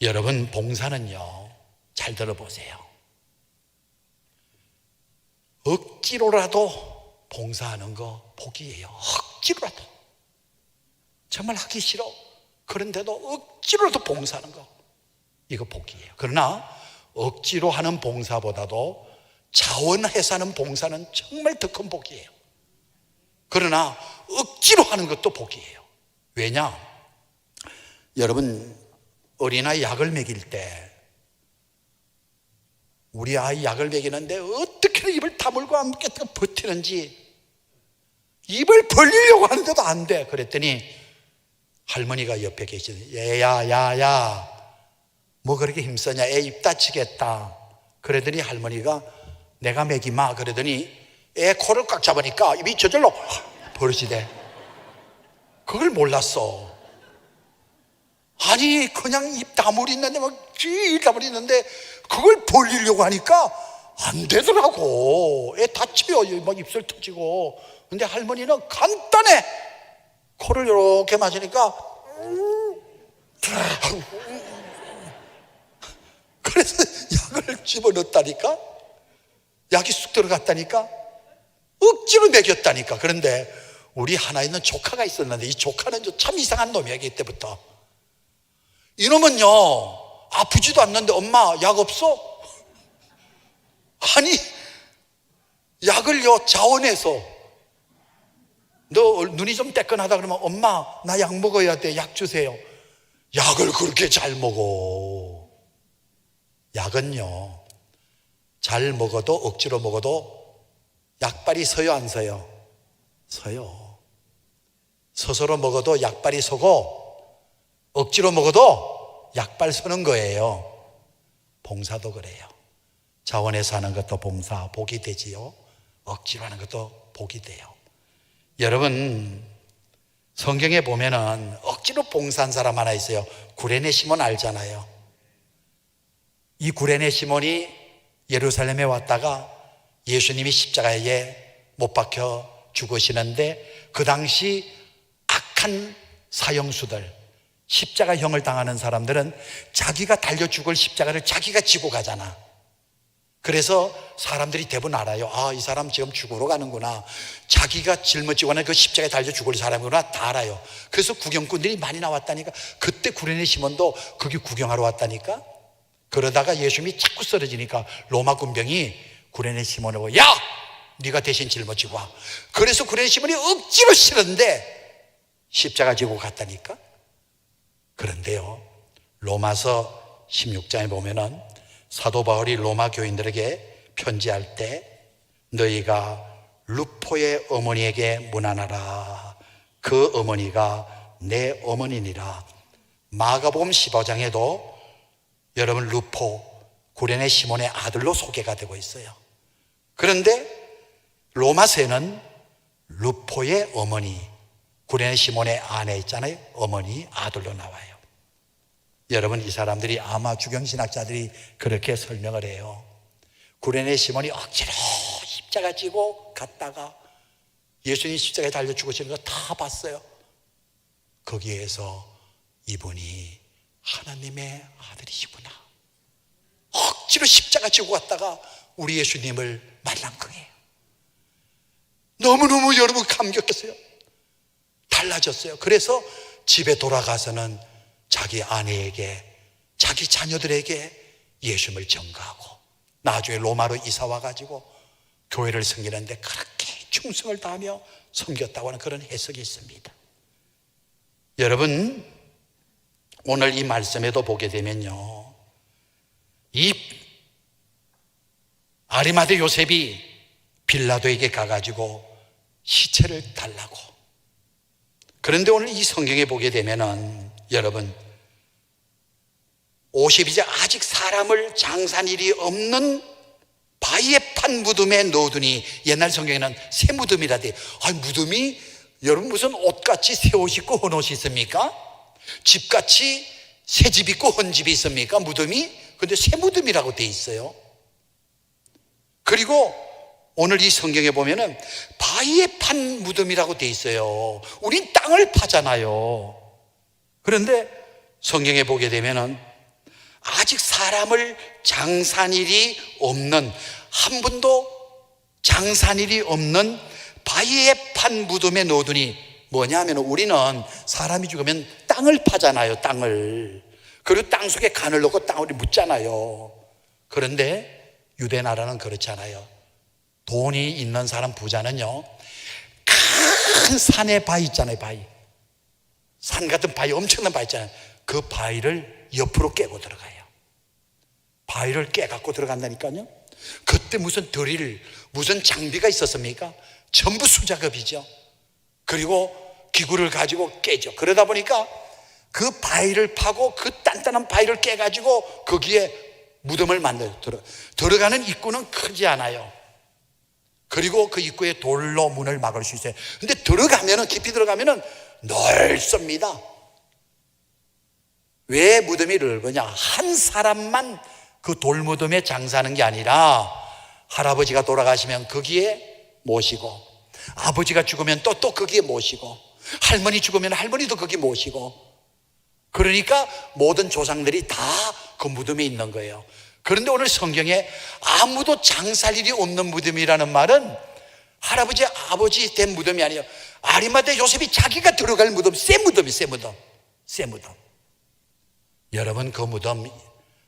여러분, 봉사는요, 잘 들어보세요. 억지로라도 봉사하는 거 복이에요. 억지로라도. 정말 하기 싫어. 그런데도 억지로라도 봉사하는 거, 이거 복이에요. 그러나 억지로 하는 봉사보다도 자원해서 하는 봉사는 정말 더 큰 복이에요. 그러나 억지로 하는 것도 복이에요. 왜냐? 여러분, 어린아이 약을 먹일 때 우리 아이 약을 먹이는데 어떻게 입을 다물고 안 먹겠다고 버티는지, 입을 벌리려고 하는데도 안 돼. 그랬더니 할머니가 옆에 계시더니 야야야, 뭐 그렇게 힘쓰냐, 애 입 다치겠다. 그러더니 할머니가 내가 먹이마. 그러더니 애 코를 꽉 잡으니까 입이 저절로 버릇이돼. 그걸 몰랐어. 아니 그냥 입 다물이는데 막 입 다물이는데 그걸 벌리려고 하니까 안 되더라고. 애 다쳐요. 막 입술 터지고. 근데 할머니는 간단해. 코를 이렇게 맞으니까 그래서 약을 집어넣었다니까. 약이 쑥 들어갔다니까. 억지로 먹였다니까. 그런데 우리 하나 있는 조카가 있었는데 이 조카는 참 이상한 놈이야. 이때부터 이놈은요 아프지도 않는데 엄마 약 없어? 아니 약을요 자원해서 너 눈이 좀 따끈하다 그러면 엄마 나 약 먹어야 돼. 약 주세요. 약을 그렇게 잘 먹어. 약은요 잘 먹어도 억지로 먹어도 약발이 서요 안 서요? 서요. 스스로 먹어도 약발이 서고 억지로 먹어도 약발 서는 거예요. 봉사도 그래요. 자원해서 하는 것도 봉사, 복이 되지요. 억지로 하는 것도 복이 돼요. 여러분 성경에 보면은 억지로 봉사한 사람 하나 있어요. 구레네 시몬 알잖아요. 이 구레네 시몬이 예루살렘에 왔다가 예수님이 십자가에 못 박혀 죽으시는데 그 당시 악한 사형수들, 십자가형을 당하는 사람들은 자기가 달려 죽을 십자가를 자기가 지고 가잖아. 그래서 사람들이 대부분 알아요. 아, 이 사람 지금 죽으러 가는구나. 자기가 짊어지고 가는 그 십자가에 달려 죽을 사람이구나. 다 알아요. 그래서 구경꾼들이 많이 나왔다니까. 그때 구레네 시몬도 거기 구경하러 왔다니까. 그러다가 예수님이 자꾸 쓰러지니까 로마 군병이 구레네 시몬을 보고 야! 네가 대신 짊어지고 와. 그래서 구레네 시몬이 억지로 실었는데 십자가 지고 갔다니까. 그런데요 로마서 16장에 보면은 사도 바울이 로마 교인들에게 편지할 때 너희가 루포의 어머니에게 문안하라. 그 어머니가 내 어머니니라. 마가복음 15장에도 여러분 루포 구레네 시몬의 아들로 소개가 되고 있어요. 그런데 로마서에는 루포의 어머니 구레네 시몬의 아내 있잖아요. 어머니 아들로 나와요. 여러분 이 사람들이 아마 주경신학자들이 그렇게 설명을 해요. 구레네 시몬이 억지로 십자가 지고 갔다가 예수님 십자가에 달려 죽으시는 거 다 봤어요. 거기에서 이분이 하나님의 아들이시구나. 억지로 십자가 지고 갔다가 우리 예수님을 만난 거예요. 너무너무 여러분 감격했어요. 달라졌어요. 그래서 집에 돌아가서는 자기 아내에게 자기 자녀들에게 예수님을 전가하고 나중에 로마로 이사 와가지고 교회를 섬기는데 그렇게 충성을 다하며 섬겼다고 하는 그런 해석이 있습니다. 여러분 오늘 이 말씀에도 보게 되면요 이 아리마대 요셉이 빌라도에게 가가지고 시체를 달라고. 그런데 오늘 이 성경에 보게 되면은 여러분 50이제 아직 사람을 장산일이 없는 바위에 판 무덤에 넣어두니 옛날 성경에는 새 무덤이라 돼. 아니 무덤이 여러분 무슨 옷같이 새 옷 입고 헌 옷이 있습니까? 집같이 새 집 있고 헌 집이 있습니까? 무덤이? 근데 새 무덤이라고 돼 있어요. 그리고 오늘 이 성경에 보면은 바위에 판 무덤이라고 돼 있어요. 우린 땅을 파잖아요. 그런데 성경에 보게 되면은 아직 사람을 장산일이 없는 한 분도 장산일이 없는 바위에 판 무덤에 넣어두니 뭐냐 하면 우리는 사람이 죽으면 땅을 파잖아요. 땅을. 그리고 땅 속에 간을 넣고 땅을 묻잖아요. 그런데 유대 나라는 그렇지 않아요. 돈이 있는 사람 부자는요 큰 산에 바위 있잖아요. 바위 산 같은 바위 엄청난 바위 있잖아요. 그 바위를 옆으로 깨고 들어가요. 바위를 깨갖고 들어간다니까요. 그때 무슨 드릴 무슨 장비가 있었습니까? 전부 수작업이죠. 그리고 기구를 가지고 깨죠. 그러다 보니까 그 바위를 파고 그 단단한 바위를 깨가지고 거기에 무덤을 만들어요. 들어가는 입구는 크지 않아요. 그리고 그 입구에 돌로 문을 막을 수 있어요. 근데 들어가면은 깊이 들어가면은 넓습니다. 왜 무덤이 넓으냐? 한 사람만 그 돌무덤에 장사하는 게 아니라 할아버지가 돌아가시면 거기에 모시고, 아버지가 죽으면 또 거기에 모시고, 할머니 죽으면 할머니도 거기 모시고, 그러니까 모든 조상들이 다 그 무덤에 있는 거예요. 그런데 오늘 성경에 아무도 장살 일이 없는 무덤이라는 말은 할아버지 아버지 된 무덤이 아니에요. 아리마대 요셉이 자기가 들어갈 무덤, 새 무덤이 새 무덤. 여러분, 그 무덤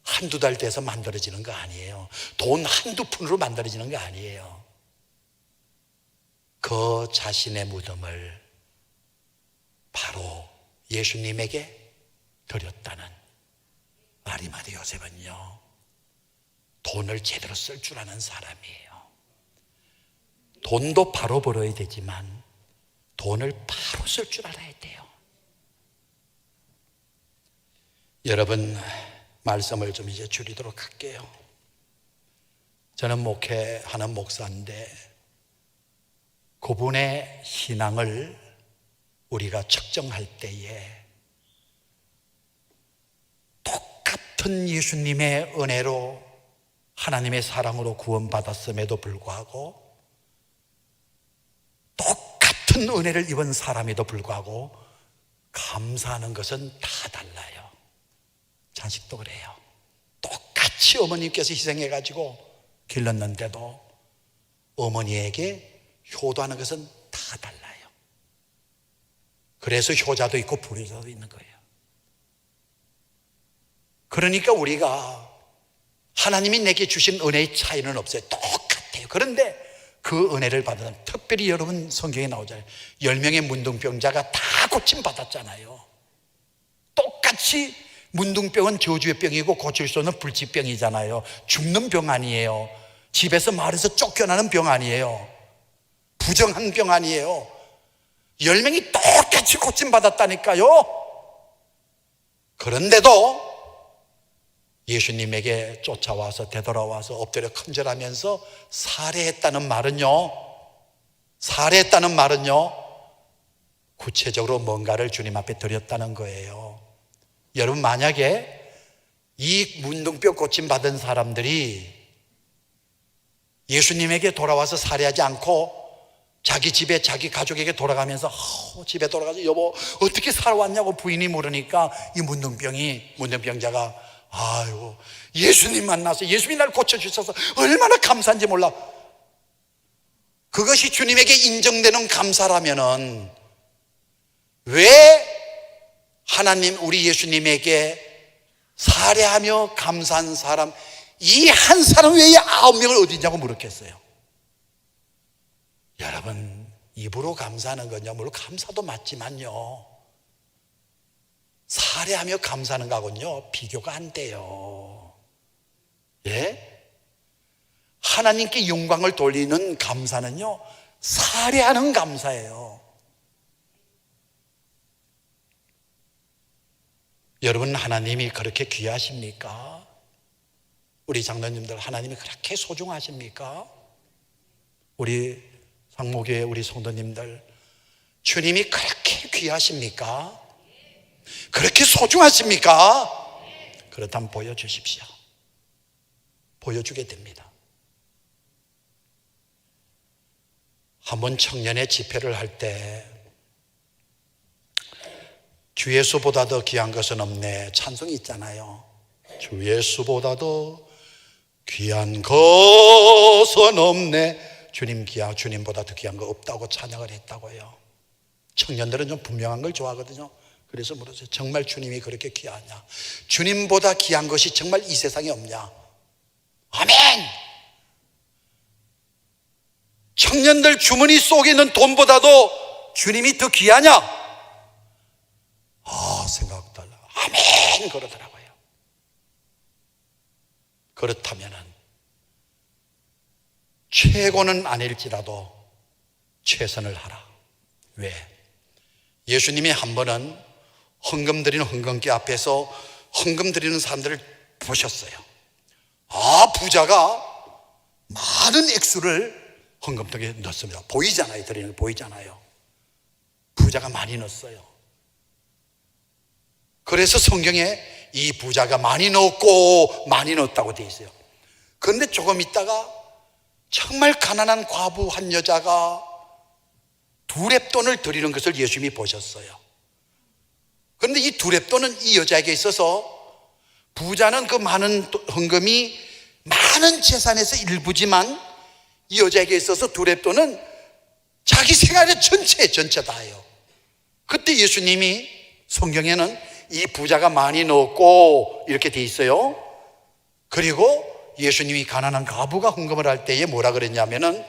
한두 달 돼서 만들어지는 거 아니에요. 돈 한두 푼으로 만들어지는 거 아니에요. 그 자신의 무덤을 바로 예수님에게 드렸다는 아리마대 요셉은요, 돈을 제대로 쓸 줄 아는 사람이에요. 돈도 바로 벌어야 되지만 돈을 바로 쓸 줄 알아야 돼요. 여러분, 말씀을 좀 이제 줄이도록 할게요. 저는 목회하는 목사인데 그분의 신앙을 우리가 측정할 때에 똑같은 예수님의 은혜로 하나님의 사랑으로 구원받았음에도 불구하고, 똑같은 은혜를 입은 사람에도 불구하고 감사하는 것은 다 달라요. 자식도 그래요. 똑같이 어머님께서 희생해가지고 길렀는데도 어머니에게 효도하는 것은 다 달라요. 그래서 효자도 있고 불효자도 있는 거예요. 그러니까 우리가 하나님이 내게 주신 은혜의 차이는 없어요. 똑같아요. 그런데 그 은혜를 받은, 특별히 여러분 성경에 나오잖아요. 10명의 문둥병자가 다 고침받았잖아요. 똑같이 문둥병은 저주의 병이고 고칠 수 없는 불치병이잖아요. 죽는 병 아니에요. 집에서 마을에서 쫓겨나는 병 아니에요. 부정한 병 아니에요. 10명이 똑같이 고침받았다니까요. 그런데도 예수님에게 쫓아와서 되돌아와서 엎드려 큰절하면서 살해했다는 말은요, 구체적으로 뭔가를 주님 앞에 드렸다는 거예요. 여러분, 만약에 이 문둥병 고침받은 사람들이 예수님에게 돌아와서 살해하지 않고 자기 집에 자기 가족에게 돌아가면서 집에 돌아가서 여보 어떻게 살아왔냐고 부인이 물으니까 이 문둥병자가 아이고 예수님 만나서 예수님이 날 고쳐주셔서 얼마나 감사한지 몰라. 그것이 주님에게 인정되는 감사라면은 왜 하나님 우리 예수님에게 살해하며 감사한 사람 이 한 사람 외에 9명을 어디 있냐고 물었겠어요. 여러분, 입으로 감사하는 건요, 물론 감사도 맞지만요, 살해하며 감사하는 거하고는요 비교가 안 돼요. 예? 하나님께 영광을 돌리는 감사는요 살해하는 감사예요. 여러분, 하나님이 그렇게 귀하십니까? 우리 장로님들 하나님이 그렇게 소중하십니까? 우리 상목교회 우리 성도님들 주님이 그렇게 귀하십니까? 그렇게 소중하십니까? 그렇다면 보여주십시오. 보여주게 됩니다. 한번 청년의 집회를 할 때 주 예수보다 더 귀한 것은 없네 찬송이 있잖아요. 주 예수보다도 귀한 것은 없네. 주님보다 더 귀한 거 없다고 찬양을 했다고요. 청년들은 좀 분명한 걸 좋아하거든요. 그래서 물었어요. 정말 주님이 그렇게 귀하냐? 주님보다 귀한 것이 정말 이 세상에 없냐? 아멘! 청년들 주머니 속에 있는 돈보다도 주님이 더 귀하냐? 생각 달라. 아멘! 그러더라고요. 그렇다면은 최고는 아닐지라도 최선을 하라. 왜? 예수님이 한 번은 헌금 드리는 헌금기 앞에서 헌금 드리는 사람들을 보셨어요. 부자가 많은 액수를 헌금통에 넣습니다. 보이잖아요. 드리는 거 보이잖아요. 부자가 많이 넣었어요. 그래서 성경에 이 부자가 많이 넣었고 많이 넣었다고 되어 있어요. 그런데 조금 있다가 정말 가난한 과부 한 여자가 두렙돈을 드리는 것을 예수님이 보셨어요. 그런데 이 두렙돈은 이 여자에게 있어서, 부자는 그 많은 헌금이 많은 재산에서 일부지만 이 여자에게 있어서 두렙돈은 자기 생활의 전체다예요. 그때 예수님이, 성경에는 이 부자가 많이 넣었고 이렇게 돼 있어요. 그리고 예수님이 가난한 과부가 헌금을 할 때에 뭐라 그랬냐면은,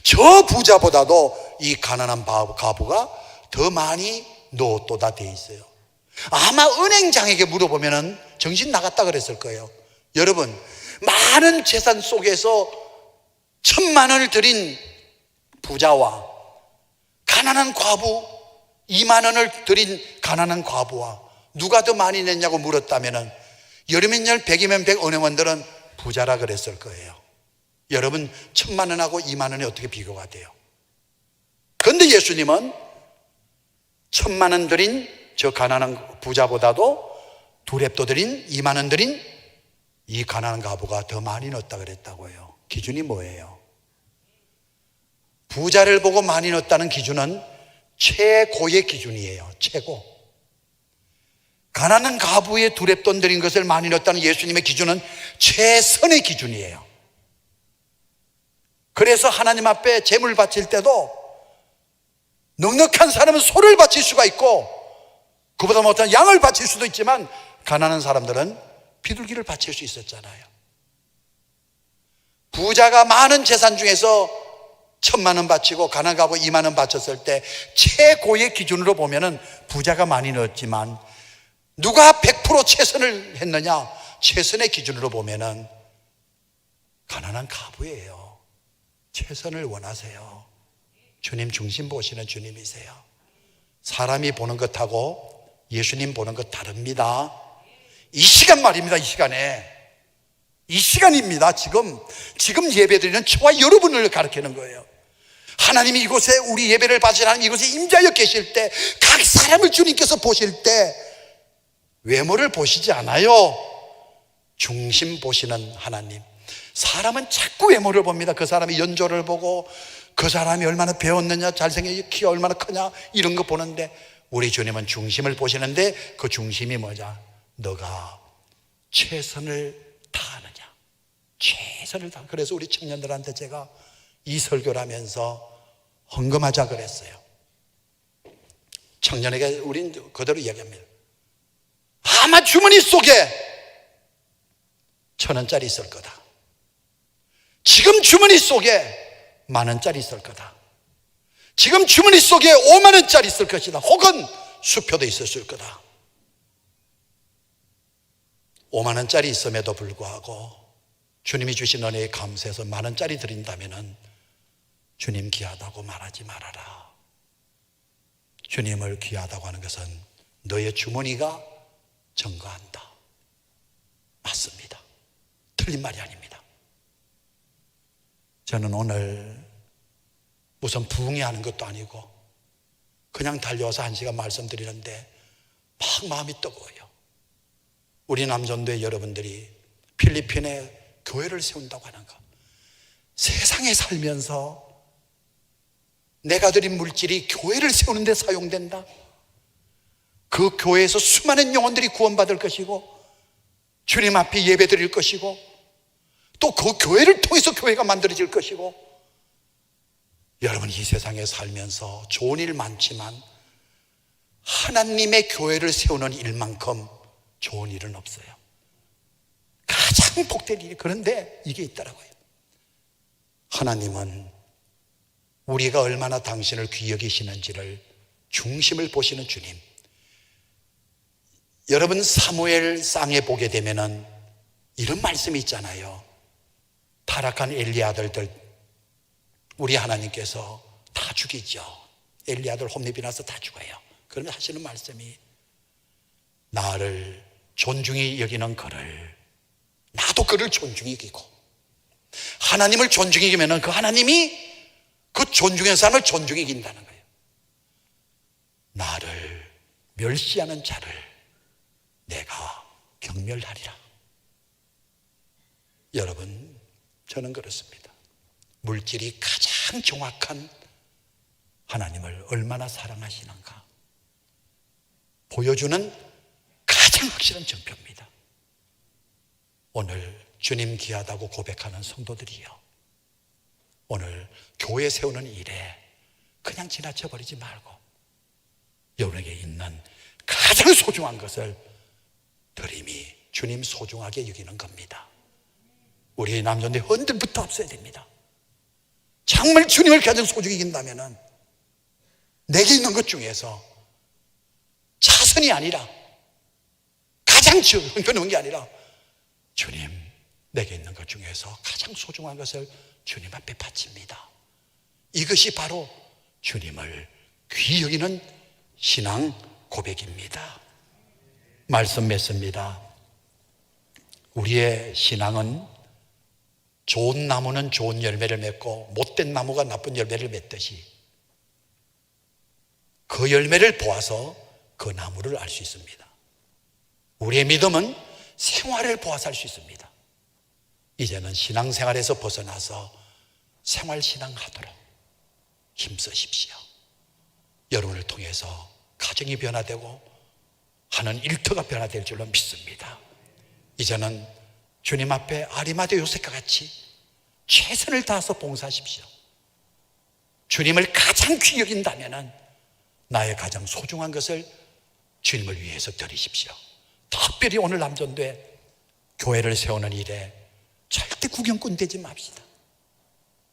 저 부자보다도 이 가난한 과부가 더 많이 넣었도다 돼 있어요. 아마 은행장에게 물어보면은 정신 나갔다 그랬을 거예요. 여러분, 많은 재산 속에서 1,000만 원을 드린 부자와 가난한 과부 2만 원을 드린 가난한 과부와 누가 더 많이 냈냐고 물었다면은, 열이면 열, 백이면 백 은행원들은 부자라 그랬을 거예요. 여러분, 1,000만 원하고 2만 원이 어떻게 비교가 돼요? 그런데 예수님은 1,000만 원 드린 저 가난한 부자보다도 두렙도 드린 2만 원 드린 이 가난한 과부가 더 많이 넣었다 그랬다고요. 기준이 뭐예요? 부자를 보고 많이 넣었다는 기준은 최고의 기준이에요. 최고. 가난한 과부의 두렙돈 드린 것을 많이 넣었다는 예수님의 기준은 최선의 기준이에요. 그래서 하나님 앞에 제물 바칠 때도 넉넉한 사람은 소를 바칠 수가 있고 그보다 못한 양을 바칠 수도 있지만, 가난한 사람들은 비둘기를 바칠 수 있었잖아요. 부자가 많은 재산 중에서 1,000만 원 바치고 가난한 과부 2만 원 바쳤을 때 최고의 기준으로 보면은 부자가 많이 넣었지만, 누가 100% 최선을 했느냐? 최선의 기준으로 보면은 가난한 과부예요. 최선을 원하세요. 주님 중심 보시는 주님이세요. 사람이 보는 것하고 예수님 보는 것 다릅니다. 이 시간 말입니다. 이 시간에, 이 시간입니다. 지금 예배드리는 저와 여러분을 가르치는 거예요. 하나님이 이곳에 우리 예배를 바치는 이곳에 임재하여 계실 때, 각 사람을 주님께서 보실 때 외모를 보시지 않아요. 중심 보시는 하나님. 사람은 자꾸 외모를 봅니다. 그 사람이 연조를 보고, 그 사람이 얼마나 배웠느냐, 잘생겼냐, 키가 얼마나 크냐, 이런 거 보는데, 우리 주님은 중심을 보시는데, 그 중심이 뭐냐? 너가 최선을 다하느냐? 최선을 다. 그래서 우리 청년들한테 제가 이 설교를 하면서 헌금하자 그랬어요. 청년에게 우린 그대로 이야기합니다. 아마 주머니 속에 1,000원짜리 있을 거다. 지금 주머니 속에 10,000원짜리 있을 거다. 지금 주머니 속에 5만 원짜리 있을 것이다. 혹은 수표도 있었을 거다. 5만 원짜리 있음에도 불구하고 주님이 주신 은혜에 감사해서 10,000원짜리 드린다면은 주님 귀하다고 말하지 말아라. 주님을 귀하다고 하는 것은 너의 주머니가 증거한다. 맞습니다. 틀린 말이 아닙니다. 저는 오늘 무슨 부흥회하는 것도 아니고 그냥 달려와서 1시간 말씀드리는데 막 마음이 뜨거워요. 우리 남전도의 여러분들이 필리핀에 교회를 세운다고 하는 거, 세상에 살면서 내가 드린 물질이 교회를 세우는 데 사용된다. 그 교회에서 수많은 영혼들이 구원받을 것이고 주님 앞에 예배 드릴 것이고 또 그 교회를 통해서 교회가 만들어질 것이고, 여러분 이 세상에 살면서 좋은 일 많지만 하나님의 교회를 세우는 일만큼 좋은 일은 없어요. 가장 복된 일이, 그런데 이게 있더라고요. 하나님은 우리가 얼마나 당신을 귀히 여기시는지를 중심을 보시는 주님. 여러분 사무엘상에 보게 되면은 이런 말씀이 있잖아요. 타락한 엘리 아들들 우리 하나님께서 다 죽이죠. 엘리 아들 혼입이 나서 다 죽어요. 그러면 하시는 말씀이, 나를 존중히 여기는 그를 나도 그를 존중히 여기고, 하나님을 존중히 여기면 그 하나님이 그 존중하는 사람을 존중히 여긴다는 거예요. 나를 멸시하는 자를 내가 경멸하리라. 여러분 저는 그렇습니다. 물질이 가장 정확한 하나님을 얼마나 사랑하시는가 보여주는 가장 확실한 증표입니다. 오늘 주님 귀하다고 고백하는 성도들이요, 오늘 교회 세우는 일에 그냥 지나쳐 버리지 말고 여러분에게 있는 가장 소중한 것을 드림이 주님 소중하게 여기는 겁니다. 우리의 남존대 흔들부터 없어야 됩니다. 정말 주님을 가장 소중히 여긴다면 내게 있는 것 중에서 차선이 아니라 가장 흔드는 게 아니라 주님, 내게 있는 것 중에서 가장 소중한 것을 주님 앞에 바칩니다. 이것이 바로 주님을 귀히 여기는 신앙 고백입니다. 말씀 맺습니다. 우리의 신앙은 좋은 나무는 좋은 열매를 맺고 못된 나무가 나쁜 열매를 맺듯이 그 열매를 보아서 그 나무를 알 수 있습니다. 우리의 믿음은 생활을 보아서 알 수 있습니다. 이제는 신앙생활에서 벗어나서 생활신앙하도록 힘쓰십시오. 여러분을 통해서 가정이 변화되고 하는 일터가 변화될 줄로 믿습니다. 이제는 주님 앞에 아리마대 요셉과 같이 최선을 다해서 봉사하십시오. 주님을 가장 귀히 여긴다면 나의 가장 소중한 것을 주님을 위해서 드리십시오. 특별히 오늘 남존대 교회를 세우는 일에 절대 구경꾼 되지 맙시다.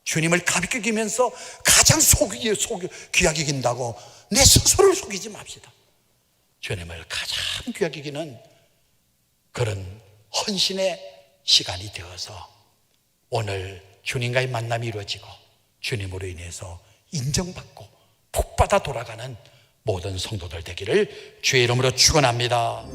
주님을 가볍게 여기면서 가장 귀하게 여긴다고 내 스스로를 속이지 맙시다. 주님을 가장 귀하게 여기는 그런 헌신의 시간이 되어서 오늘 주님과의 만남이 이루어지고 주님으로 인해서 인정받고 복받아 돌아가는 모든 성도들 되기를 주의 이름으로 축원합니다.